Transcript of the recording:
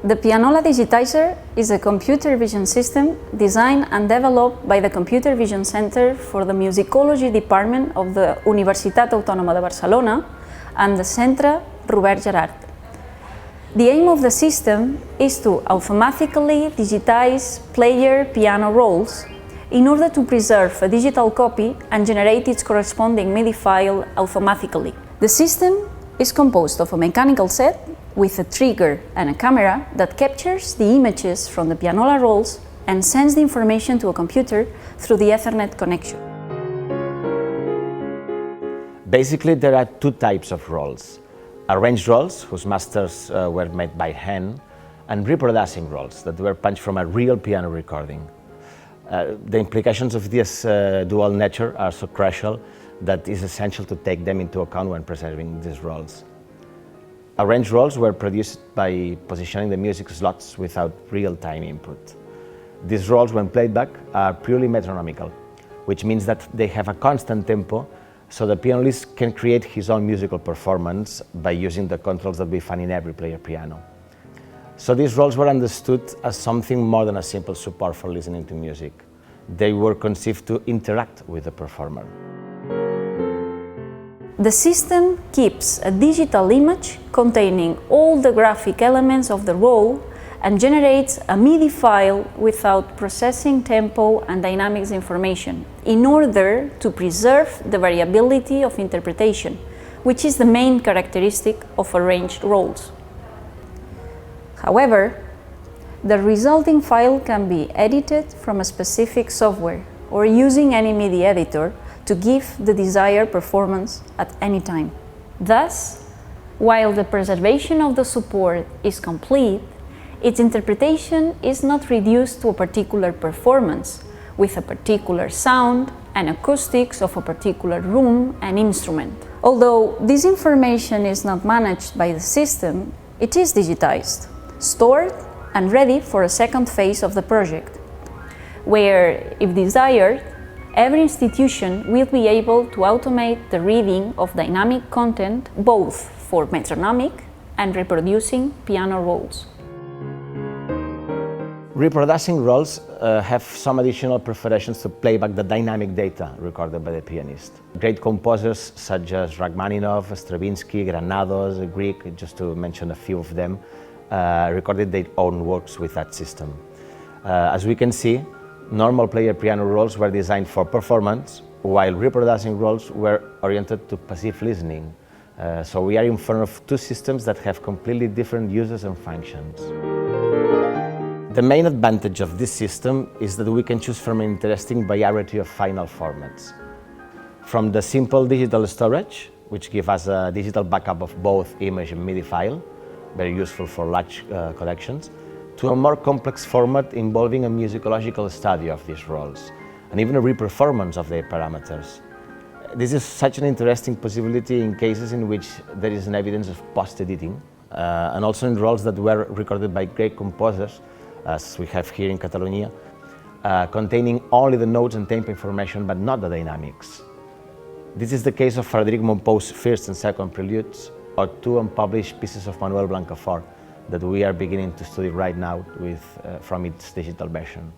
The Pianola Digitizer is a computer vision system designed and developed by the Computer Vision Center for the Musicology Department of the Universitat Autònoma de Barcelona and the Centre Robert Gerhard. The aim of the system is to automatically digitize player piano rolls in order to preserve a digital copy and generate its corresponding MIDI file automatically. The system is composed of a mechanical set with a trigger and a camera that captures the images from the pianola rolls and sends the information to a computer through the Ethernet connection. Basically, there are two types of rolls: arranged rolls, whose masters were made by hand, and reproducing rolls that were punched from a real piano recording. The implications of this dual nature are so crucial that it is essential to take them into account when preserving these rolls. Arranged rolls were produced by positioning the music slots without real-time input. These rolls, when played back, are purely metronomical, which means that they have a constant tempo, so the pianist can create his own musical performance by using the controls that we find in every player piano. So these rolls were understood as something more than a simple support for listening to music. They were conceived to interact with the performer. The system keeps a digital image containing all the graphic elements of the roll and generates a MIDI file without processing tempo and dynamics information in order to preserve the variability of interpretation, which is the main characteristic of arranged rolls. However, the resulting file can be edited from a specific software or using any MIDI editor to give the desired performance at any time. Thus, while the preservation of the support is complete, its interpretation is not reduced to a particular performance, with a particular sound and acoustics of a particular room and instrument. Although this information is not managed by the system, it is digitized, stored, and ready for a second phase of the project, where, if desired, every institution will be able to automate the reading of dynamic content both for metronomic and reproducing piano rolls. Reproducing rolls have some additional preparations to play back the dynamic data recorded by the pianist. Great composers such as Rachmaninoff, Stravinsky, Granados, Grieg, just to mention a few of them, recorded their own works with that system. As we can see, normal player piano rolls were designed for performance, while reproducing rolls were oriented to passive listening. So we are in front of two systems that have completely different uses and functions. The main advantage of this system is that we can choose from an interesting variety of final formats. From the simple digital storage, which gives us a digital backup of both image and MIDI file, very useful for large collections, to a more complex format involving a musicological study of these rolls, and even a reperformance of their parameters. This is such an interesting possibility in cases in which there is an evidence of post-editing, and also in rolls that were recorded by great composers, as we have here in Catalonia, containing only the notes and tempo information, but not the dynamics. This is the case of Frédéric Mompou's first and second preludes, or two unpublished pieces of Manuel Blancafort, that we are beginning to study right now from its digital version.